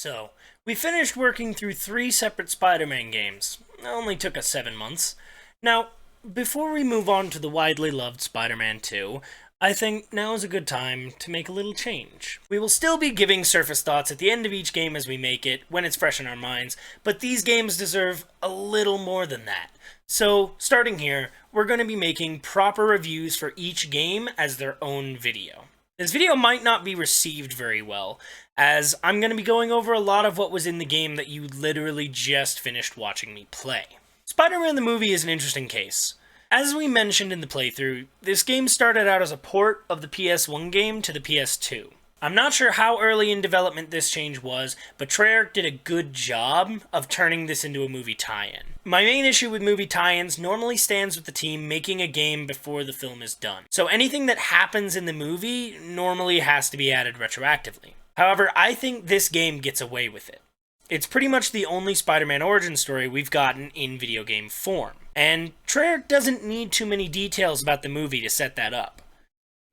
So, we finished working through 3 separate Spider-Man games. It only took us 7 months. Now, before we move on to the widely loved Spider-Man 2, I think now is a good time to make a little change. We will still be giving surface thoughts at the end of each game as we make it, when it's fresh in our minds, but these games deserve a little more than that. So, starting here, we're going to be making proper reviews for each game as their own video. This video might not be received very well, as I'm going to be going over a lot of what was in the game that you literally just finished watching me play. Spider-Man the movie is an interesting case. As we mentioned in the playthrough, this game started out as a port of the PS1 game to the PS2. I'm not sure how early in development this change was, but Treyarch did a good job of turning this into a movie tie-in. My main issue with movie tie-ins normally stands with the team making a game before the film is done. So anything that happens in the movie normally has to be added retroactively. However, I think this game gets away with it. It's pretty much the only Spider-Man origin story we've gotten in video game form. And Treyarch doesn't need too many details about the movie to set that up.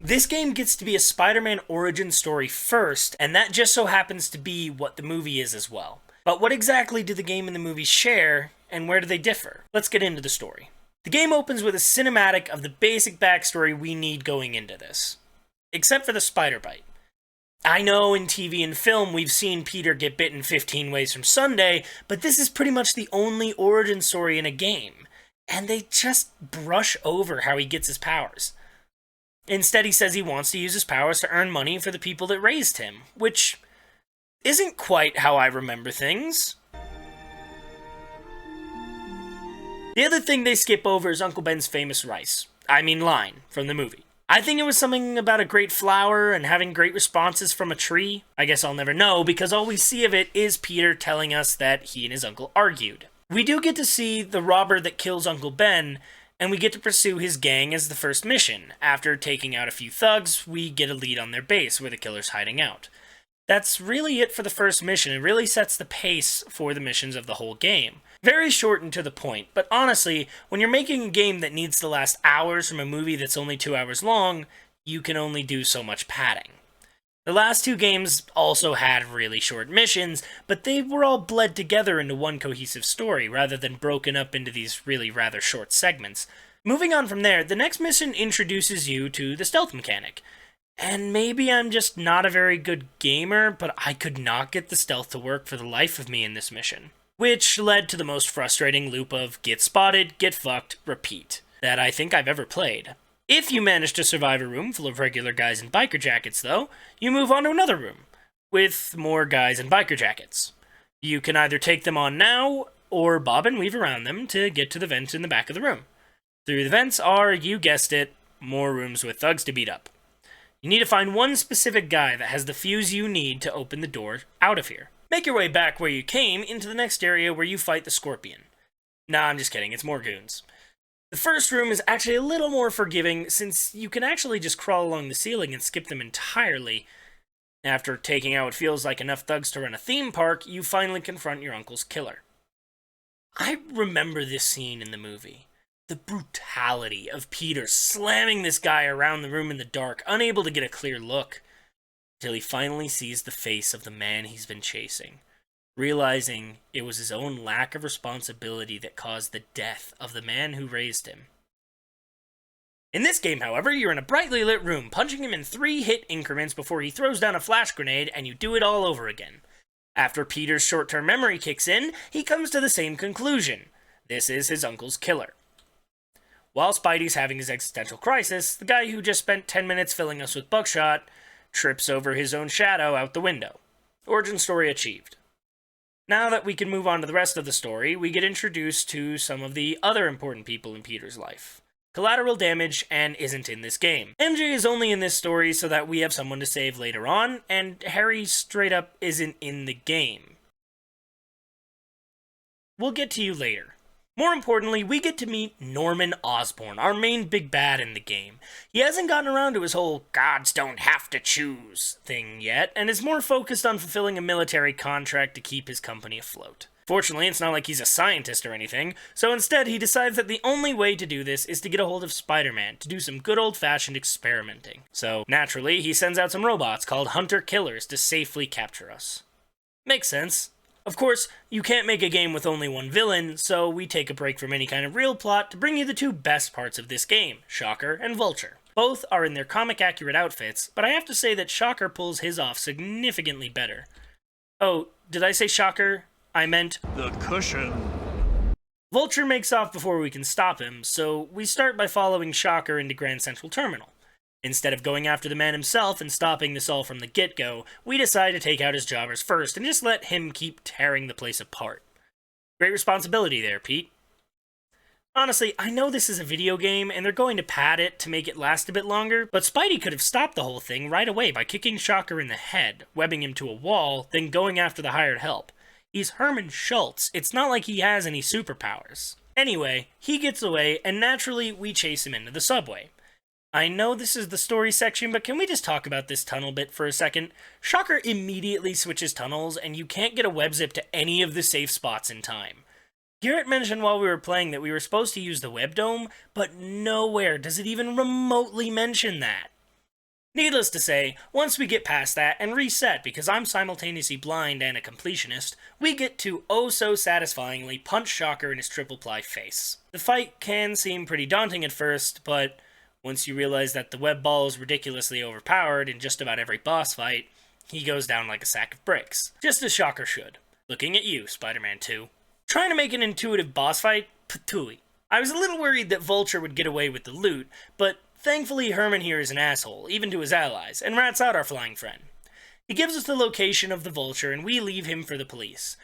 This game gets to be a Spider-Man origin story first, and that just so happens to be what the movie is as well. But what exactly do the game and the movie share, and where do they differ? Let's get into the story. The game opens with a cinematic of the basic backstory we need going into this. Except for the spider bite. I know in TV and film we've seen Peter get bitten 15 ways from Sunday, but this is pretty much the only origin story in a game. And they just brush over how he gets his powers. Instead, he says he wants to use his powers to earn money for the people that raised him, which isn't quite how I remember things. The other thing they skip over is Uncle Ben's famous line from the movie. I think it was something about a great flower and having great responses from a tree. I guess I'll never know, because all we see of it is Peter telling us that he and his uncle argued. We do get to see the robber that kills Uncle Ben, and we get to pursue his gang as the first mission. After taking out a few thugs, we get a lead on their base where the killer's hiding out. That's really it for the first mission. It really sets the pace for the missions of the whole game. Very short and to the point, but honestly, when you're making a game that needs to last hours from a movie that's only 2 hours long, you can only do so much padding. The last 2 games also had really short missions, but they were all bled together into one cohesive story, rather than broken up into these really rather short segments. Moving on from there, the next mission introduces you to the stealth mechanic. And maybe I'm just not a very good gamer, but I could not get the stealth to work for the life of me in this mission. Which led to the most frustrating loop of get spotted, get fucked, repeat, that I think I've ever played. If you manage to survive a room full of regular guys in biker jackets, though, you move on to another room, with more guys in biker jackets. You can either take them on now, or bob and weave around them to get to the vents in the back of the room. Through the vents are, you guessed it, more rooms with thugs to beat up. You need to find one specific guy that has the fuse you need to open the door out of here. Make your way back where you came into the next area where you fight the Scorpion. Nah, I'm just kidding, it's more goons. The first room is actually a little more forgiving, since you can actually just crawl along the ceiling and skip them entirely. After taking out what feels like enough thugs to run a theme park, you finally confront your uncle's killer. I remember this scene in the movie. The brutality of Peter slamming this guy around the room in the dark, unable to get a clear look, till he finally sees the face of the man he's been chasing, realizing it was his own lack of responsibility that caused the death of the man who raised him. In this game, however, you're in a brightly lit room, punching him in 3 hit increments before he throws down a flash grenade, and you do it all over again. After Peter's short-term memory kicks in, he comes to the same conclusion. This is his uncle's killer. While Spidey's having his existential crisis, the guy who just spent 10 minutes filling us with buckshot trips over his own shadow out the window. Origin story achieved. Now that we can move on to the rest of the story, we get introduced to some of the other important people in Peter's life. Collateral Damage and isn't in this game. MJ is only in this story so that we have someone to save later on, and Harry straight up isn't in the game. We'll get to you later. More importantly, we get to meet Norman Osborn, our main big bad in the game. He hasn't gotten around to his whole gods don't have to choose thing yet, and is more focused on fulfilling a military contract to keep his company afloat. Fortunately, it's not like he's a scientist or anything, so instead he decides that the only way to do this is to get a hold of Spider-Man to do some good old-fashioned experimenting. So, naturally, he sends out some robots called Hunter-Killers to safely capture us. Makes sense. Of course, you can't make a game with only one villain, so we take a break from any kind of real plot to bring you the two best parts of this game, Shocker and Vulture. Both are in their comic-accurate outfits, but I have to say that Shocker pulls his off significantly better. Oh, did I say Shocker? I meant the cushion. Vulture makes off before we can stop him, so we start by following Shocker into Grand Central Terminal. Instead of going after the man himself and stopping this all from the get-go, we decide to take out his jobbers first and just let him keep tearing the place apart. Great responsibility there, Pete. Honestly, I know this is a video game and they're going to pad it to make it last a bit longer, but Spidey could have stopped the whole thing right away by kicking Shocker in the head, webbing him to a wall, then going after the hired help. He's Herman Schultz. It's not like he has any superpowers. Anyway, he gets away, and naturally, we chase him into the subway. I know this is the story section, but can we just talk about this tunnel bit for a second? Shocker immediately switches tunnels, and you can't get a web zip to any of the safe spots in time. Garrett mentioned while we were playing that we were supposed to use the web dome, but nowhere does it even remotely mention that. Needless to say, once we get past that and reset because I'm simultaneously blind and a completionist, we get to oh-so-satisfyingly punch Shocker in his triple-ply face. The fight can seem pretty daunting at first, but once you realize that the web ball is ridiculously overpowered in just about every boss fight, he goes down like a sack of bricks. Just as Shocker should. Looking at you, Spider-Man 2. Trying to make an intuitive boss fight? Patooey. I was a little worried that Vulture would get away with the loot, but thankfully Herman here is an asshole, even to his allies, and rats out our flying friend. He gives us the location of the Vulture, and we leave him for the police.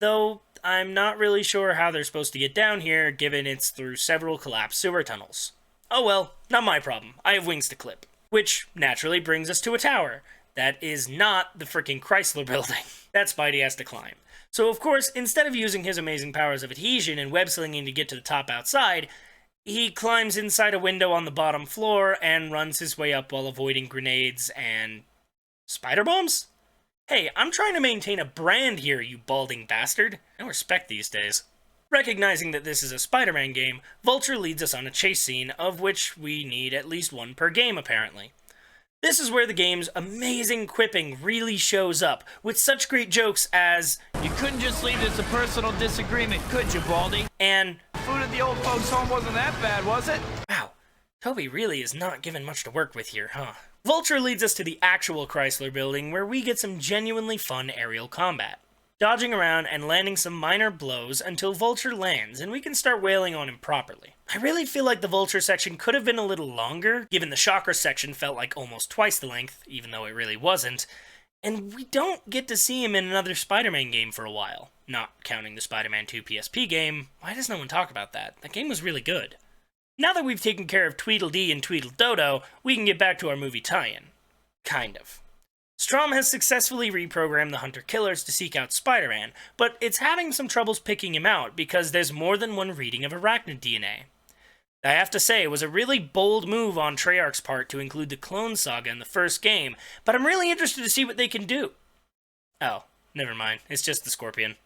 Though, I'm not really sure how they're supposed to get down here, given it's through several collapsed sewer tunnels. Oh well, not my problem. I have wings to clip. Which, naturally, brings us to a tower. That is not the freaking Chrysler building that Spidey has to climb. So of course, instead of using his amazing powers of adhesion and web-slinging to get to the top outside, he climbs inside a window on the bottom floor and runs his way up while avoiding grenades and spider bombs? Hey, I'm trying to maintain a brand here, you balding bastard. No respect these days. Recognizing that this is a Spider-Man game, Vulture leads us on a chase scene, of which we need at least one per game, apparently. This is where the game's amazing quipping really shows up, with such great jokes as, "You couldn't just leave this a personal disagreement, could you, Baldy?" and, "Food at the old folks' home wasn't that bad, was it?" Wow, Toby really is not given much to work with here, huh? Vulture leads us to the actual Chrysler building, where we get some genuinely fun aerial combat. Dodging around and landing some minor blows until Vulture lands, and we can start wailing on him properly. I really feel like the Vulture section could have been a little longer, given the Shocker section felt like almost twice the length, even though it really wasn't, and we don't get to see him in another Spider-Man game for a while. Not counting the Spider-Man 2 PSP game. Why does no one talk about that? That game was really good. Now that we've taken care of Tweedledee and Tweedledodo, we can get back to our movie tie-in. Kind of. Strom has successfully reprogrammed the Hunter-Killers to seek out Spider-Man, but it's having some troubles picking him out because there's more than one reading of arachnid DNA. I have to say, it was a really bold move on Treyarch's part to include the Clone Saga in the first game, but I'm really interested to see what they can do. Oh, never mind, it's just the Scorpion.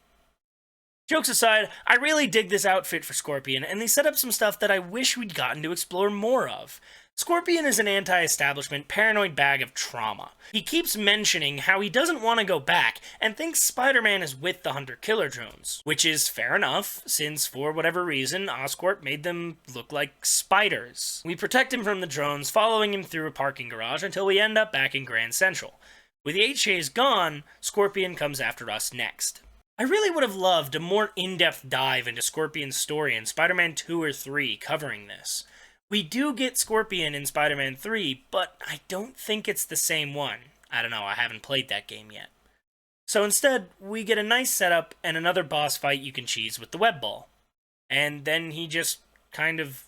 Jokes aside, I really dig this outfit for Scorpion, and they set up some stuff that I wish we'd gotten to explore more of. Scorpion is an anti-establishment, paranoid bag of trauma. He keeps mentioning how he doesn't want to go back, and thinks Spider-Man is with the Hunter-Killer drones. Which is fair enough, since for whatever reason, Oscorp made them look like spiders. We protect him from the drones, following him through a parking garage until we end up back in Grand Central. With the HAs gone, Scorpion comes after us next. I really would have loved a more in-depth dive into Scorpion's story in Spider-Man 2 or 3 covering this. We do get Scorpion in Spider-Man 3, but I don't think it's the same one. I don't know, I haven't played that game yet. So instead, we get a nice setup and another boss fight you can cheese with the web ball. And then he just kind of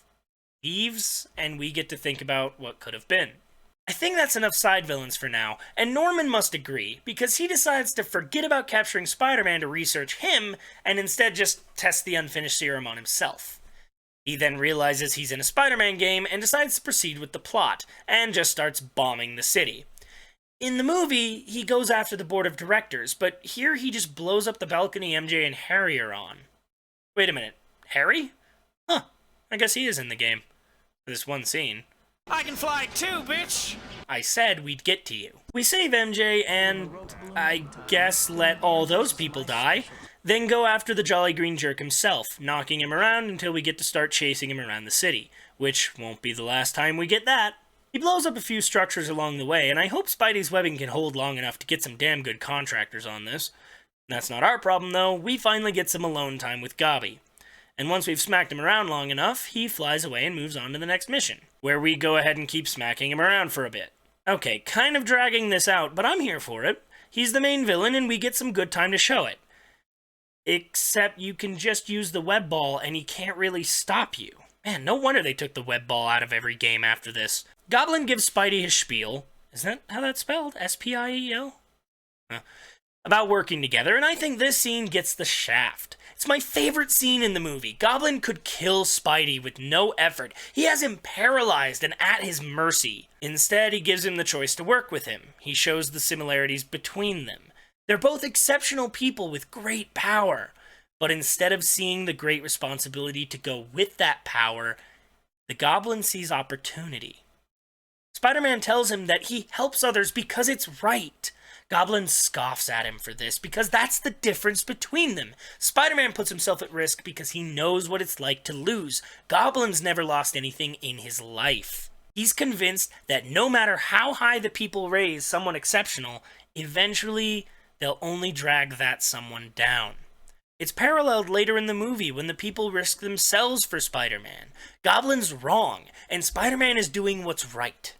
leaves, and we get to think about what could have been. I think that's enough side villains for now, and Norman must agree, because he decides to forget about capturing Spider-Man to research him, and instead just test the unfinished serum on himself. He then realizes he's in a Spider-Man game and decides to proceed with the plot, and just starts bombing the city. In the movie, he goes after the board of directors, but here he just blows up the balcony MJ and Harry are on. Wait a minute, Harry? Huh, I guess he is in the game. For this one scene. "I can fly too, bitch!" I said we'd get to you. We save MJ and, I guess, let all those people die, then go after the Jolly Green Jerk himself, knocking him around until we get to start chasing him around the city, which won't be the last time we get that. He blows up a few structures along the way, and I hope Spidey's webbing can hold long enough to get some damn good contractors on this. That's not our problem, though. We finally get some alone time with Gobby. And once we've smacked him around long enough, he flies away and moves on to the next mission, where we go ahead and keep smacking him around for a bit. Okay, kind of dragging this out, but I'm here for it. He's the main villain, and we get some good time to show it. Except you can just use the web ball, and he can't really stop you. Man, no wonder they took the web ball out of every game after this. Goblin gives Spidey his spiel. Is that how that's spelled? S-P-I-E-L? About working together, and I think this scene gets the shaft. It's my favorite scene in the movie. Goblin could kill Spidey with no effort. He has him paralyzed and at his mercy. Instead, he gives him the choice to work with him. He shows the similarities between them. They're both exceptional people with great power. But instead of seeing the great responsibility to go with that power, the Goblin sees opportunity. Spider-Man tells him that he helps others because it's right. Goblin scoffs at him for this because that's the difference between them. Spider-Man puts himself at risk because he knows what it's like to lose. Goblin's never lost anything in his life. He's convinced that no matter how high the people raise someone exceptional, eventually they'll only drag that someone down. It's paralleled later in the movie when the people risk themselves for Spider-Man. Goblin's wrong, and Spider-Man is doing what's right.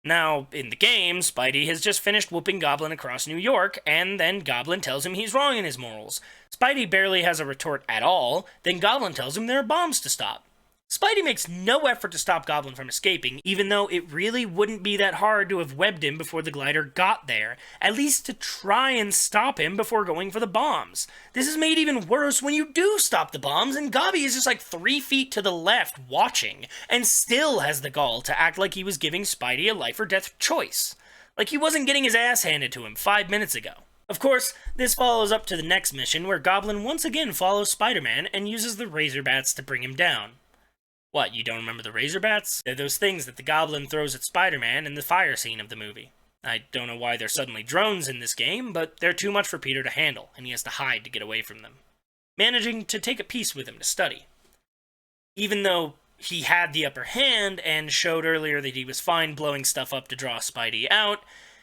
Now, in the game, Spidey has just finished whooping Goblin across New York, and then Goblin tells him he's wrong in his morals. Spidey barely has a retort at all, then Goblin tells him there are bombs to stop. Spidey makes no effort to stop Goblin from escaping, even though it really wouldn't be that hard to have webbed him before the glider got there, at least to try and stop him before going for the bombs. This is made even worse when you do stop the bombs, and Gobby is just like 3 feet to the left watching, and still has the gall to act like he was giving Spidey a life or death choice. Like he wasn't getting his ass handed to him 5 minutes ago. Of course, this follows up to the next mission where Goblin once again follows Spider-Man and uses the Razor Bats to bring him down. What, you don't remember the Razor Bats? They're those things that the Goblin throws at Spider-Man in the fire scene of the movie. I don't know why they're suddenly drones in this game, but they're too much for Peter to handle, and he has to hide to get away from them, managing to take a piece with him to study. Even though he had the upper hand and showed earlier that he was fine blowing stuff up to draw Spidey out,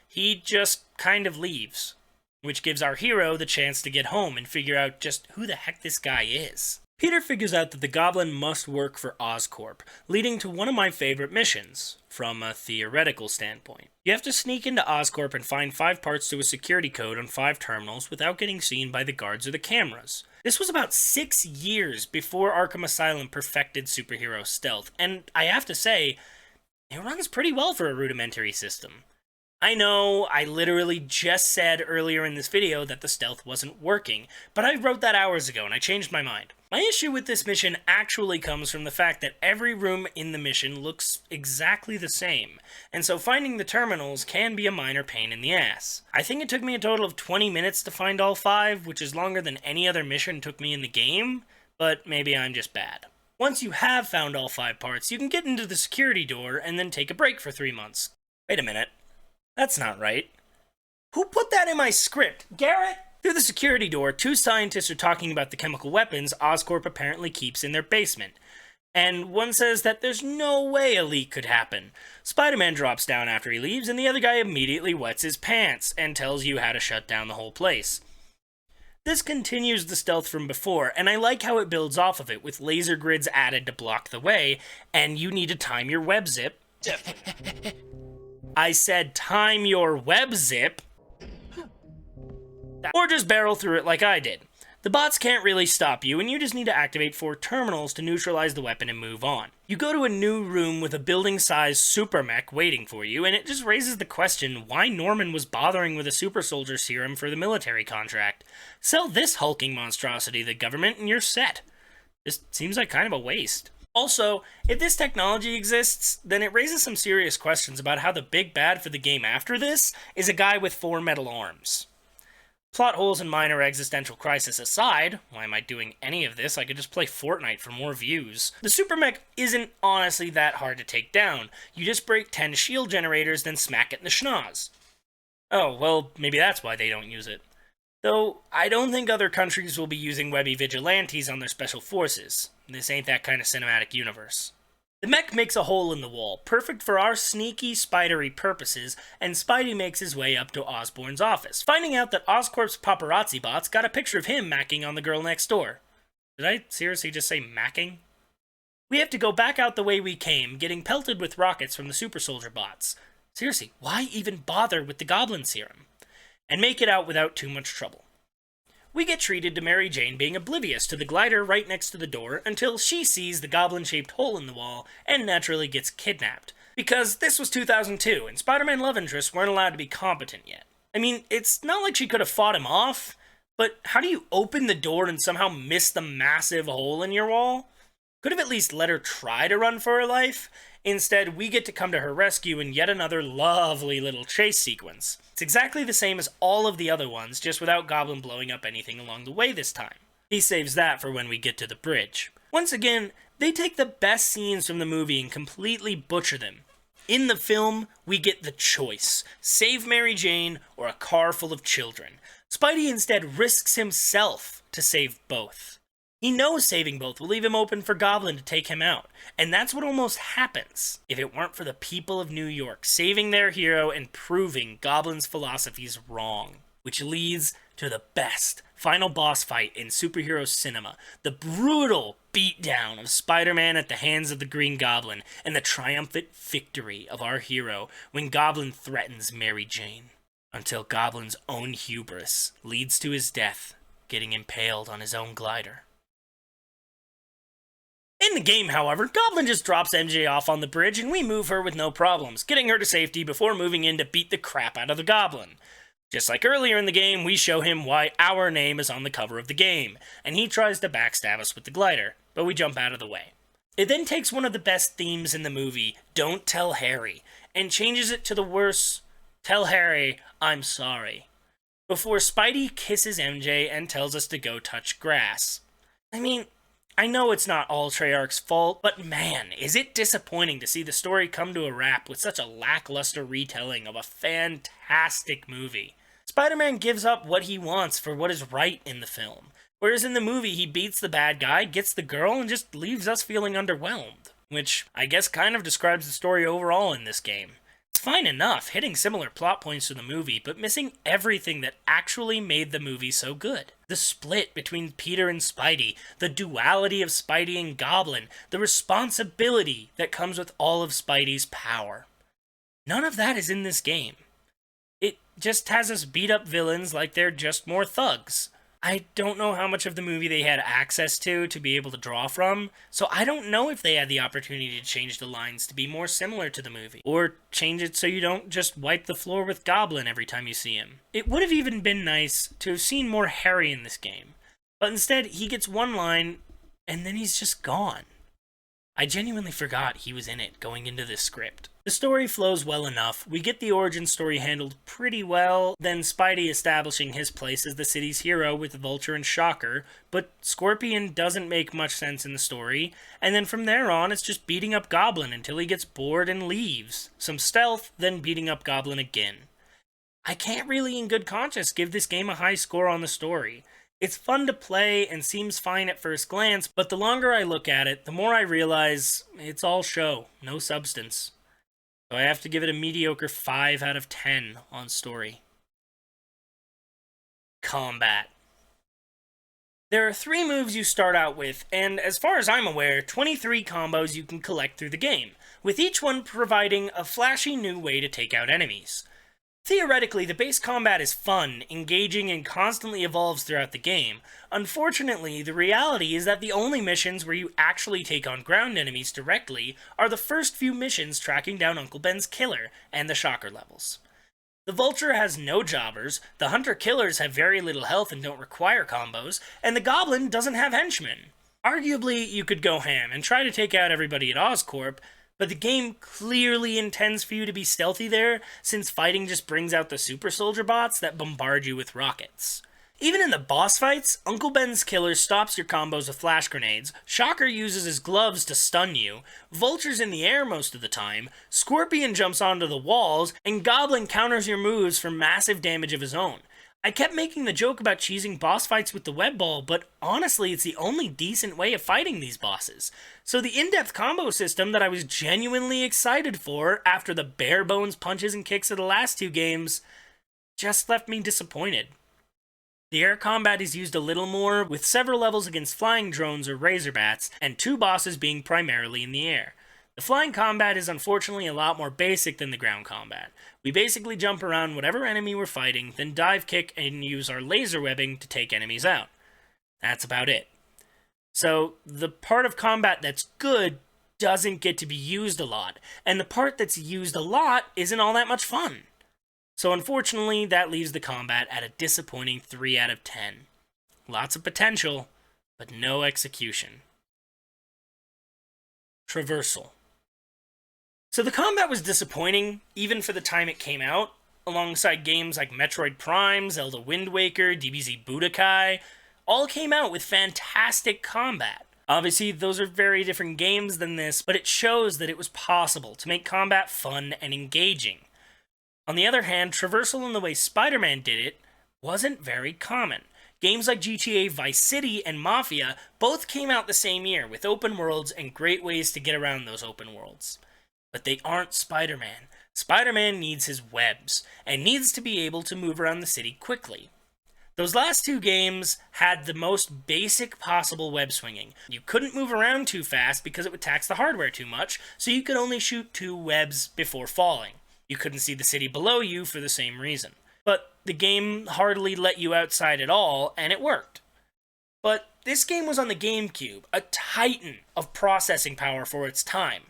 he just kind of leaves, which gives our hero the chance to get home and figure out just who the heck this guy is. Peter figures out that the Goblin must work for Oscorp, leading to one of my favorite missions, from a theoretical standpoint. You have to sneak into Oscorp and find 5 parts to a security code on 5 terminals without getting seen by the guards or the cameras. This was about 6 years before Arkham Asylum perfected superhero stealth, and I have to say, it runs pretty well for a rudimentary system. I know, I literally just said earlier in this video that the stealth wasn't working, but I wrote that hours ago and I changed my mind. My issue with this mission actually comes from the fact that every room in the mission looks exactly the same, and so finding the terminals can be a minor pain in the ass. I think it took me a total of 20 minutes to find all 5, which is longer than any other mission took me in the game, but maybe I'm just bad. Once you have found all 5 parts, you can get into the security door and then take a break for 3 months. Wait a minute. That's not right. Who put that in my script? Garrett? Through the security door, 2 scientists are talking about the chemical weapons Oscorp apparently keeps in their basement. And one says that there's no way a leak could happen. Spider-Man drops down after he leaves, and the other guy immediately wets his pants and tells you how to shut down the whole place. This continues the stealth from before, and I like how it builds off of it, with laser grids added to block the way, and you need to time your web zip. I said time your web zip, or just barrel through it like I did. The bots can't really stop you, and you just need to activate 4 terminals to neutralize the weapon and move on. You go to a new room with a building-sized super mech waiting for you, and it just raises the question why Norman was bothering with a super soldier serum for the military contract. Sell this hulking monstrosity to the government and you're set. This seems like kind of a waste. Also, if this technology exists, then it raises some serious questions about how the big bad for the game after this is a guy with 4 metal arms. Plot holes and minor existential crisis aside, why am I doing any of this? I could just play Fortnite for more views. The super mech isn't honestly that hard to take down. You just break 10 shield generators, then smack it in the schnoz. Oh, well, maybe that's why they don't use it. Though, I don't think other countries will be using Webby vigilantes on their special forces. This ain't that kind of cinematic universe. The mech makes a hole in the wall, perfect for our sneaky, spidery purposes, and Spidey makes his way up to Osborn's office, finding out that Oscorp's paparazzi bots got a picture of him macking on the girl next door. Did I seriously just say macking? We have to go back out the way we came, getting pelted with rockets from the super soldier bots. Seriously, why even bother with the goblin serum? And make it out without too much trouble. We get treated to Mary Jane being oblivious to the glider right next to the door until she sees the goblin-shaped hole in the wall and naturally gets kidnapped. Because this was 2002 and Spider-Man love interests weren't allowed to be competent yet. I mean, it's not like she could have fought him off, but how do you open the door and somehow miss the massive hole in your wall? Could have at least let her try to run for her life. Instead, we get to come to her rescue in yet another lovely little chase sequence. It's exactly the same as all of the other ones, just without Goblin blowing up anything along the way this time. He saves that for when we get to the bridge. Once again, they take the best scenes from the movie and completely butcher them. In the film, we get the choice: save Mary Jane or a car full of children. Spidey instead risks himself to save both. He knows saving both will leave him open for Goblin to take him out, and that's what almost happens if it weren't for the people of New York saving their hero and proving Goblin's philosophies wrong. Which leads to the best final boss fight in superhero cinema, the brutal beatdown of Spider-Man at the hands of the Green Goblin, and the triumphant victory of our hero when Goblin threatens Mary Jane. Until Goblin's own hubris leads to his death, getting impaled on his own glider. In the game, however, Goblin just drops MJ off on the bridge and we move her with no problems, getting her to safety before moving in to beat the crap out of the Goblin. Just like earlier in the game, we show him why our name is on the cover of the game, and he tries to backstab us with the glider, but we jump out of the way. It then takes one of the best themes in the movie, Don't Tell Harry, and changes it to the worse, Tell Harry, I'm sorry, before Spidey kisses MJ and tells us to go touch grass. I mean, I know it's not all Treyarch's fault, but man, is it disappointing to see the story come to a wrap with such a lackluster retelling of a fantastic movie. Spider-Man gives up what he wants for what is right in the film, whereas in the movie he beats the bad guy, gets the girl, and just leaves us feeling underwhelmed, which I guess kind of describes the story overall in this game. It's fine enough, hitting similar plot points to the movie, but missing everything that actually made the movie so good. The split between Peter and Spidey, the duality of Spidey and Goblin, the responsibility that comes with all of Spidey's power. None of that is in this game. It just has us beat up villains like they're just more thugs. I don't know how much of the movie they had access to be able to draw from, so I don't know if they had the opportunity to change the lines to be more similar to the movie, or change it so you don't just wipe the floor with Goblin every time you see him. It would have even been nice to have seen more Harry in this game, but instead he gets one line, and then he's just gone. I genuinely forgot he was in it going into this script. The story flows well enough, we get the origin story handled pretty well, then Spidey establishing his place as the city's hero with Vulture and Shocker, but Scorpion doesn't make much sense in the story, and then from there on it's just beating up Goblin until he gets bored and leaves. Some stealth, then beating up Goblin again. I can't really in good conscience give this game a high score on the story. It's fun to play and seems fine at first glance, but the longer I look at it, the more I realize it's all show, no substance. So I have to give it a mediocre 5 out of 10 on story. Combat. There are 3 moves you start out with, and as far as I'm aware, 23 combos you can collect through the game, with each one providing a flashy new way to take out enemies. Theoretically, the base combat is fun, engaging, and constantly evolves throughout the game. Unfortunately, the reality is that the only missions where you actually take on ground enemies directly are the first few missions tracking down Uncle Ben's killer and the Shocker levels. The Vulture has no jobbers, the Hunter-Killers have very little health and don't require combos, and the Goblin doesn't have henchmen. Arguably, you could go ham and try to take out everybody at Oscorp, but the game clearly intends for you to be stealthy there, since fighting just brings out the super soldier bots that bombard you with rockets. Even in the boss fights, Uncle Ben's killer stops your combos with flash grenades, Shocker uses his gloves to stun you, Vulture's in the air most of the time, Scorpion jumps onto the walls, and Goblin counters your moves for massive damage of his own. I kept making the joke about cheesing boss fights with the web ball, but honestly it's the only decent way of fighting these bosses. So the in-depth combo system that I was genuinely excited for after the bare bones punches and kicks of the last two games just left me disappointed. The air combat is used a little more, with several levels against flying drones or razorbats, and two bosses being primarily in the air. The flying combat is unfortunately a lot more basic than the ground combat. We basically jump around whatever enemy we're fighting, then dive kick and use our laser webbing to take enemies out. That's about it. So, the part of combat that's good doesn't get to be used a lot, and the part that's used a lot isn't all that much fun. So unfortunately, that leaves the combat at a disappointing 3 out of 10. Lots of potential, but no execution. Traversal. So the combat was disappointing, even for the time it came out, alongside games like Metroid Prime, Zelda Wind Waker, DBZ Budokai, all came out with fantastic combat. Obviously, those are very different games than this, but it shows that it was possible to make combat fun and engaging. On the other hand, traversal in the way Spider-Man did it wasn't very common. Games like GTA Vice City and Mafia both came out the same year, with open worlds and great ways to get around those open worlds. But they aren't Spider-Man. Spider-Man needs his webs, and needs to be able to move around the city quickly. Those last two games had the most basic possible web swinging. You couldn't move around too fast because it would tax the hardware too much, so you could only shoot 2 webs before falling. You couldn't see the city below you for the same reason. But the game hardly let you outside at all, and it worked. But this game was on the GameCube, a titan of processing power for its time.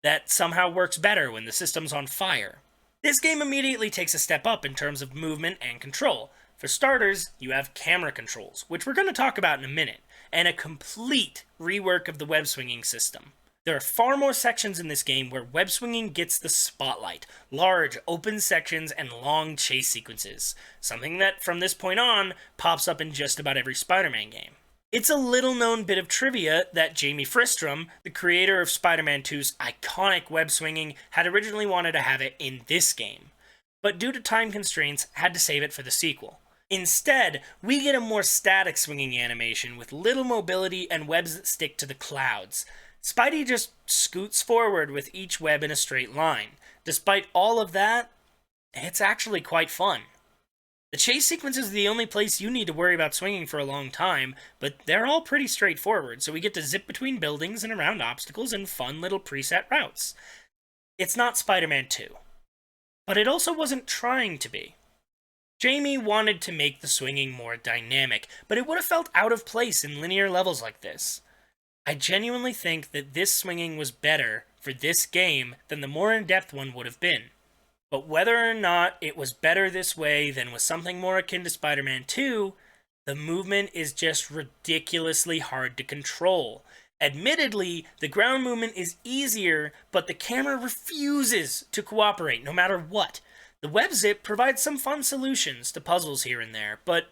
That somehow works better when the system's on fire. This game immediately takes a step up in terms of movement and control. For starters, you have camera controls, which we're going to talk about in a minute, and a complete rework of the web swinging system. There are far more sections in this game where web swinging gets the spotlight, large open sections and long chase sequences, something that from this point on pops up in just about every Spider-Man game. It's a little known bit of trivia that Jamie Fristrom, the creator of Spider-Man 2's iconic web swinging, had originally wanted to have it in this game, but due to time constraints had to save it for the sequel. Instead, we get a more static swinging animation with little mobility and webs that stick to the clouds. Spidey just scoots forward with each web in a straight line. Despite all of that, it's actually quite fun. The chase sequence is the only place you need to worry about swinging for a long time, but they're all pretty straightforward, so we get to zip between buildings and around obstacles in fun little preset routes. It's not Spider-Man 2, but it also wasn't trying to be. Jamie wanted to make the swinging more dynamic, but it would have felt out of place in linear levels like this. I genuinely think that this swinging was better for this game than the more in-depth one would have been. But whether or not it was better this way than with something more akin to Spider-Man 2, the movement is just ridiculously hard to control. Admittedly, the ground movement is easier, but the camera refuses to cooperate no matter what. The web zip provides some fun solutions to puzzles here and there, but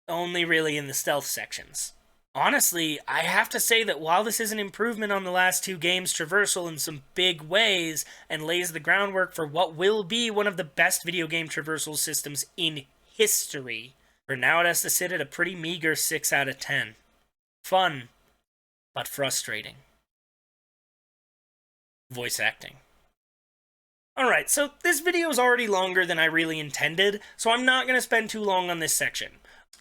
only really in the stealth sections. Honestly, I have to say that while this is an improvement on the last two games' traversal in some big ways, and lays the groundwork for what will be one of the best video game traversal systems in history, for now it has to sit at a pretty meager 6 out of 10. Fun, but frustrating. Voice acting. Alright, so this video is already longer than I really intended, so I'm not going to spend too long on this section.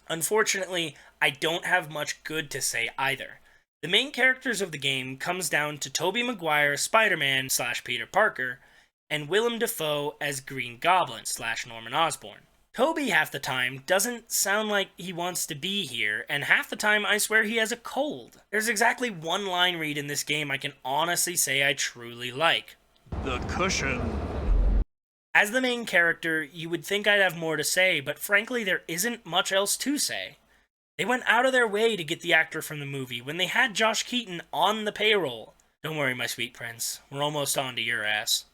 Unfortunately, I don't have much good to say either. The main characters of the game comes down to Tobey Maguire, Spider-Man / Peter Parker, and Willem Dafoe as Green Goblin / Norman Osborn. Tobey half the time doesn't sound like he wants to be here, and half the time I swear he has a cold. There's exactly one line read in this game I can honestly say I truly like. The cushion. As the main character, you would think I'd have more to say, but frankly there isn't much else to say. They went out of their way to get the actor from the movie when they had Josh Keaton on the payroll. Don't worry, my sweet prince, we're almost on to your ass.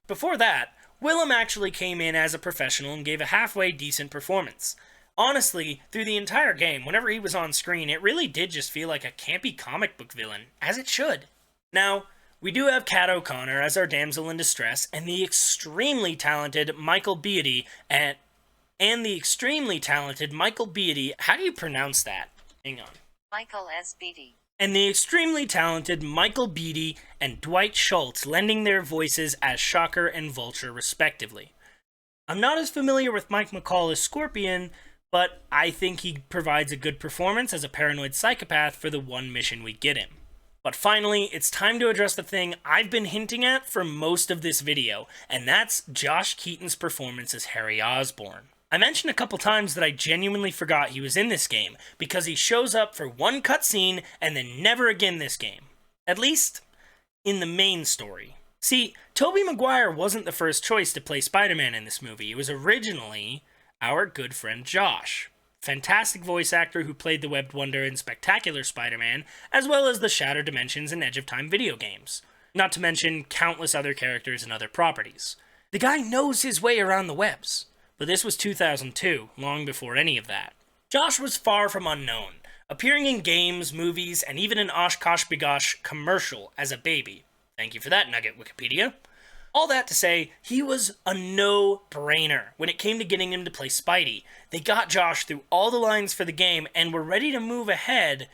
Before that, Willem actually came in as a professional and gave a halfway decent performance. Honestly, through the entire game, whenever he was on screen, it really did just feel like a campy comic book villain, as it should. Now, we do have Kat O'Connor as our damsel in distress, and the extremely talented Michael Beatty how do you pronounce that? Hang on. Michael S. Beatty. And the extremely talented Michael Beatty and Dwight Schultz lending their voices as Shocker and Vulture respectively. I'm not as familiar with Mike McCall as Scorpion, but I think he provides a good performance as a paranoid psychopath for the one mission we get him. But finally, it's time to address the thing I've been hinting at for most of this video, and that's Josh Keaton's performance as Harry Osborn. I mentioned a couple times that I genuinely forgot he was in this game, because he shows up for one cutscene and then never again this game. At least, in the main story. See, Tobey Maguire wasn't the first choice to play Spider-Man in this movie. It was originally our good friend Josh. Fantastic voice actor who played the Webbed Wonder in Spectacular Spider-Man, as well as the Shattered Dimensions and Edge of Time video games. Not to mention countless other characters and other properties. The guy knows his way around the webs. But this was 2002, long before any of that. Josh was far from unknown, appearing in games, movies, and even an Oshkosh B'gosh commercial as a baby. Thank you for that nugget, Wikipedia. All that to say, he was a no-brainer when it came to getting him to play Spidey. They got Josh through all the lines for the game and were ready to move ahead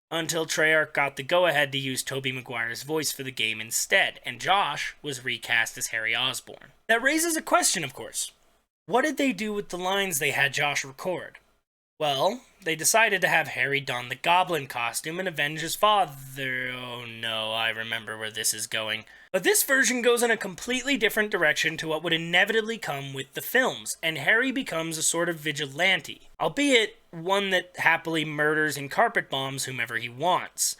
until Treyarch got the go-ahead to use Tobey Maguire's voice for the game instead, and Josh was recast as Harry Osborn. That raises a question, of course. What did they do with the lines they had Josh record? Well, they decided to have Harry don the Goblin costume and avenge his father. Oh no, I remember where this is going. But this version goes in a completely different direction to what would inevitably come with the films, and Harry becomes a sort of vigilante, albeit one that happily murders and carpet bombs whomever he wants.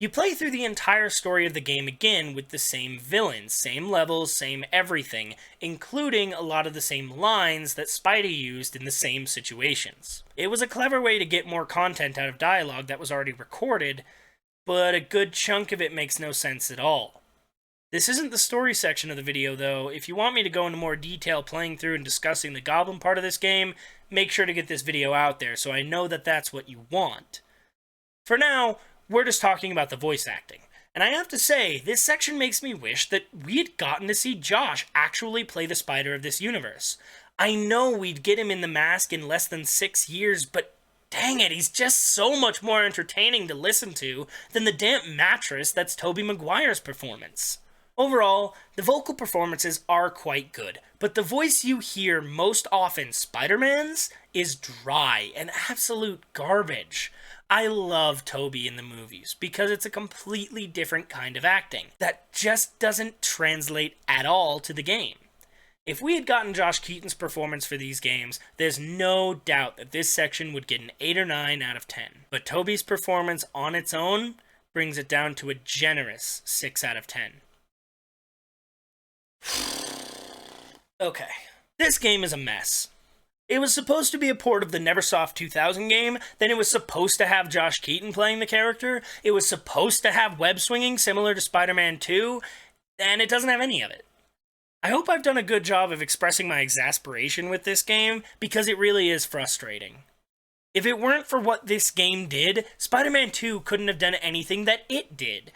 You play through the entire story of the game again with the same villains, same levels, same everything, including a lot of the same lines that Spidey used in the same situations. It was a clever way to get more content out of dialogue that was already recorded, but a good chunk of it makes no sense at all. This isn't the story section of the video though. If you want me to go into more detail playing through and discussing the Goblin part of this game, make sure to get this video out there so I know that that's what you want. For now, we're just talking about the voice acting. And I have to say, this section makes me wish that we had gotten to see Josh actually play the Spider of this universe. I know we'd get him in the mask in less than 6 years, but dang it, he's just so much more entertaining to listen to than the damp mattress that's Tobey Maguire's performance. Overall, the vocal performances are quite good, but the voice you hear most often Spider-Man's is dry and absolute garbage. I love Tobey in the movies because it's a completely different kind of acting that just doesn't translate at all to the game. If we had gotten Josh Keaton's performance for these games, there's no doubt that this section would get an 8 or 9 out of 10. But Tobey's performance on its own brings it down to a generous 6 out of 10. Okay, this game is a mess. It was supposed to be a port of the Neversoft 2000 game, then it was supposed to have Josh Keaton playing the character, it was supposed to have web swinging similar to Spider-Man 2, and it doesn't have any of it. I hope I've done a good job of expressing my exasperation with this game, because it really is frustrating. If it weren't for what this game did, Spider-Man 2 couldn't have done anything that it did.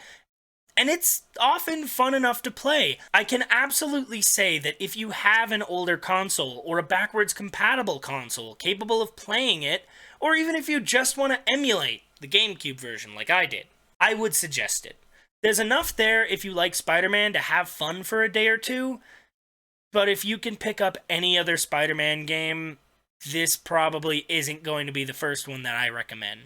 And it's often fun enough to play. I can absolutely say that if you have an older console or a backwards compatible console capable of playing it, or even if you just want to emulate the GameCube version like I did, I would suggest it. There's enough there if you like Spider-Man to have fun for a day or two, but if you can pick up any other Spider-Man game, this probably isn't going to be the first one that I recommend,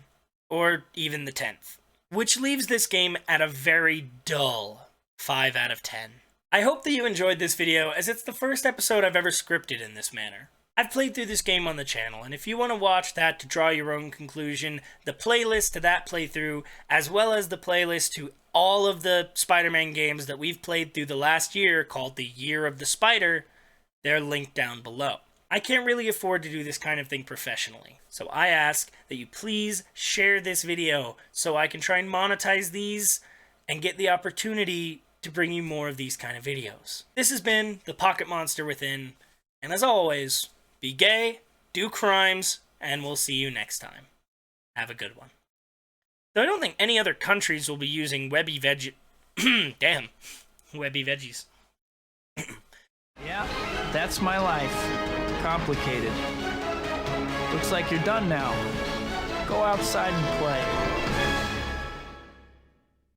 or even the 10th. Which leaves this game at a very dull 5 out of 10. I hope that you enjoyed this video, as it's the first episode I've ever scripted in this manner. I've played through this game on the channel, and if you want to watch that to draw your own conclusion, the playlist to that playthrough, as well as the playlist to all of the Spider-Man games that we've played through the last year called the Year of the Spider, they're linked down below. I can't really afford to do this kind of thing professionally, so I ask that you please share this video so I can try and monetize these and get the opportunity to bring you more of these kind of videos. This has been the Pocket Monster Within, and as always, be gay, do crimes, and we'll see you next time. Have a good one. Though I don't think any other countries will be using webby veg... Damn. Webby veggies. Yeah, that's my life. Complicated. Looks like you're done now. Go outside and play.